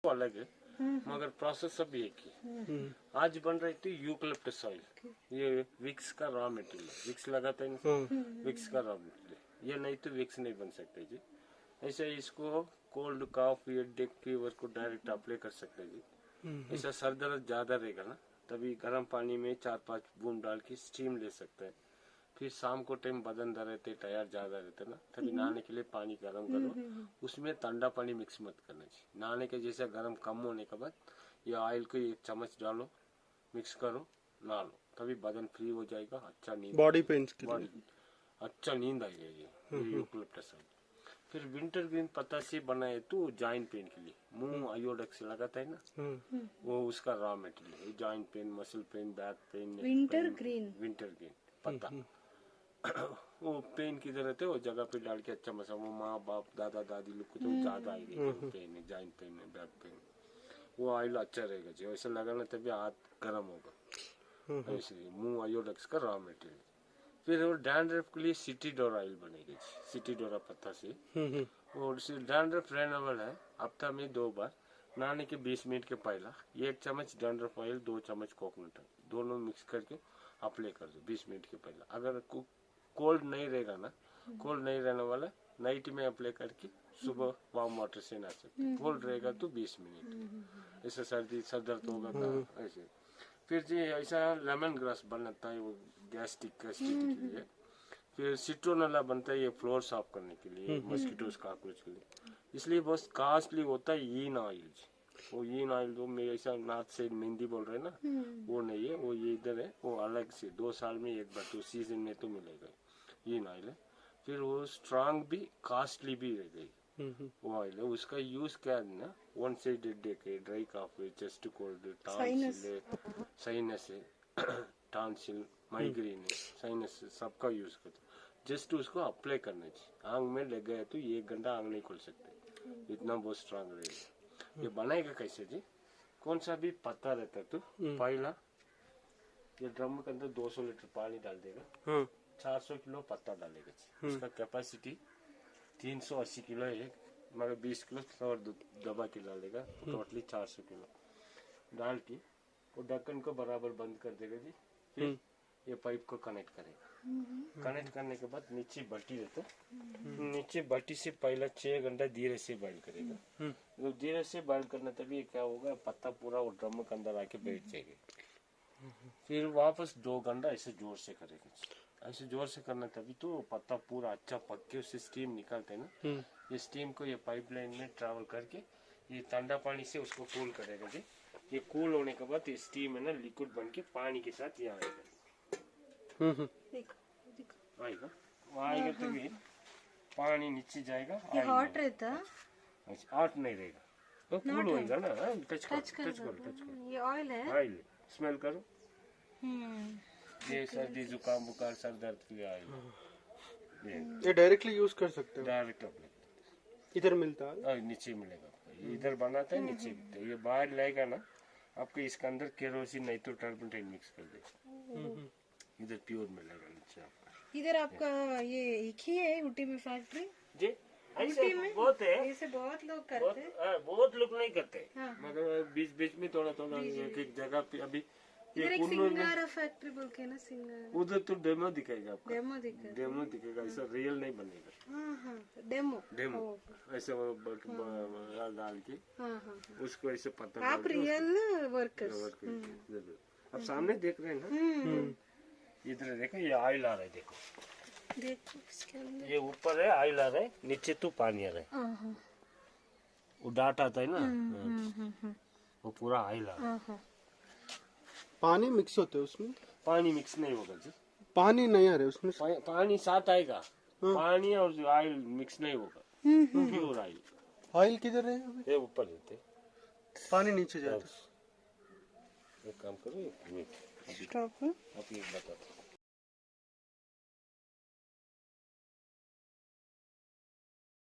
अलग है मगर प्रोसेस सब एक ही। आज बन रही थी यूकलिप्टस ऑयल, ये विक्स का रॉ मटेरियल, विक्स लगाते हैं विक्स का रॉ मटेरियल, ये नहीं तो विक्स नहीं बन सकते जी। ऐसे इसको कोल्ड कॉफ हेडेक फीवर को डायरेक्ट अप्लाई कर सकते हैं जी। ऐसा सर दर्द ज्यादा रहेगा ना, तभी गर्म पानी में 4-5 बूंद डाल के स्टीम ले सकते हैं। फिर शाम को टाइम बदन दर्द रहते, टायर ज्यादा रहते ना, तभी नहाने के लिए पानी गर्म करो, उसमें ठंडा पानी मिक्स मत करना चाहिए। नहाने के जैसे गर्म कम होने के बाद ये ऑयल को 1 चम्मच डालो, मिक्स करो, नहा लो, तभी बदन फ्री हो जाएगा। अच्छा नींद, बॉडी पेन्स के लिए अच्छा नींद आएगा ये यूकलिप्टस ऑयल। फिर विंटर ग्रीन पत्ता से बनाए तो जॉइंट पेन के लिए मुंह आयोडेक्स लगाता है ना, वो उसका रॉ मटेरियल है। Joint pain, muscle pain, back pain, winter green पत्ता वो पेन की जरूरत है, वो जगह पे डाल के अच्छा मसा, वो माँ बाप दादा दादी लोग को तो ज्यादा आएगी पेन है, जॉइंट पेन है, बैक पेन, वो ऑयल अच्छा रहेगा जी। वैसे लगाना तभी हाथ गर्म होगा, इसलिए मुंह आयोडेक्स का रॉ मटेरियल। फिर वो डैंड्रफ के लिए सिटी डोरा ऑयल बनेगी, सिटी डोरा पत्ता से। और डैंड्रफ रेनेबल है, हफ्ता में 2 बार, नहाने के 20 मिनट के पहला 1 चम्मच डैंड्रफ ऑयल, 2 चम्मच कोकोनट ऑयल, दोनों मिक्स करके अप्लाई कर दो 20 मिनट के पहले। अगर कोल्ड नहीं रहेगा ना, कोल्ड नहीं रहने वाला, नाइट में अप्लाई करके सुबह वार्म वाटर से नहा सकते। कोल्ड रहेगा तो 20 मिनट, ऐसा सर्दी सर दर्द होगा का ऐसे। फिर जी ऐसा लेमन ग्रास बनता है, वो गैस्ट्रिक के लिए। फिर सिट्रोनेला बनता है, ये फ्लोर साफ करने के लिए, मस्कीटोस कॉकरोच के लिए। इसलिए बहुत कॉस्टली होता है यीन ऑयल। वो यीन ऑयल जो मेरे ऐसा नाथ से मेहंदी बोल रहे हैं ना, वो नहीं है, वो ये इधर है, वो अलग से 2 साल में 1 बार, तो सीजन में तो मिलेगा यीन ऑयल है। फिर वो स्ट्रांग भी कॉस्टली भी रह गई वो ऑयल है। उसका यूज क्या है ना, 1 साइडेड डेक है, ड्राई कॉफ है, चेस्ट कोल्ड है, टॉन्सिल है, साइनस है, टॉन्सिल, माइग्रेन है, साइनस, सबका यूज करते। जस्ट उसको अप्लाई करना चाहिए, आंग में लग गया तो 1 घंटा आंग नहीं खोल सकते, इतना बहुत स्ट्रांग रहेगा। ये बनाएगा कैसे जी, कौन सा भी पत्ता रहता तो पहला ये ड्रम के अंदर 200 लीटर पानी डाल देगा, 400 किलो पत्ता डालेगा। उसका कैपेसिटी 380 किलो है, मगर 20 किलो और दबा के डालेगा, टोटली 400 किलो डाल के वो ढक्कन को बराबर बंद कर देगा जी। फिर ये पाइप को कनेक्ट करेगा, कनेक्ट करने के बाद नीचे बाल्टी रहता, नीचे बाल्टी से पहला 6 घंटा धीरे से बॉइल करेगा। तो धीरे से बॉइल करना तभी क्या होगा, पत्ता पूरा वो ड्रम के अंदर आके बैठ जाएगा। फिर वापस 2 घंटा ऐसे जोर से करेगा, ऐसे जोर से करना तभी तो पत्ता पूरा अच्छा पक के उससे स्टीम निकलते है ना। ये स्टीम को ये पाइपलाइन में ट्रैवल करके ये ठंडा पानी से उसको कूल करेगा जी। ये कूल होने के बाद ये स्टीम है ना लिक्विड बन के पानी के साथ यहाँ आएगा, आएगा वहाँ आएगा तभी पानी नीचे जाएगा। ये हॉट रहता, हॉट नहीं रहेगा, वो कूल होएगा ना। टच करो, ये ऑयल है, ऑयल स्मेल करो। ये सर्दी जुकाम बुखार सर दर्द के लिए ऑयल, ये डायरेक्टली यूज कर सकते हो, डायरेक्ट अप्लाई इधर मिलता है, नीचे मिलेगा, इधर बनाता है नीचे बिकता है। ये बाहर लाएगा ना आपको, इसके अंदर केरोसिन नहीं तो टर्पंटाइन मिक्स कर देगा, इधर प्योर मिलेगा नीचे आपको। इधर आपका ये एक ही है ऊटी में फैक्ट्री जी? ऐसे बहुत है, ऐसे बहुत लोग करते हैं, बहुत लोग नहीं करते, मगर बीच बीच में थोड़ा थोड़ा एक जगह पे। अभी इधर एक सिंगारा फैक्ट्री बोल के ना, सिंगारा उधर तो डेमो दिखाएगा आपका, डेमो डेमो दिखेगा, ऐसा रियल नहीं बनेगा। डेमो ऐसे डाल के उसको ऐसे पता, आप रियल वर्कर्स। अब सामने देख रहे हैं ना, इधर देखो ये ऑयल आ रहा है, देखो इसके अंदर ये ऊपर है ऑयल आ रहा है, नीचे तो पानी आ रहा है, वो डाट आता है ना, वो पूरा ऑयल आ रहा है। पानी मिक्स होते है उसमें, पानी मिक्स नहीं होगा जी, पानी नहीं आ रहा है उसमें, पानी साथ आएगा, पानी और ऑयल मिक्स नहीं होगा, प्योर ऑयल। ऑयल किधर है अभी? ये ऊपर रहते, पानी नीचे जाता है। एक काम करो, एक मिनट स्टॉप आप ये बताते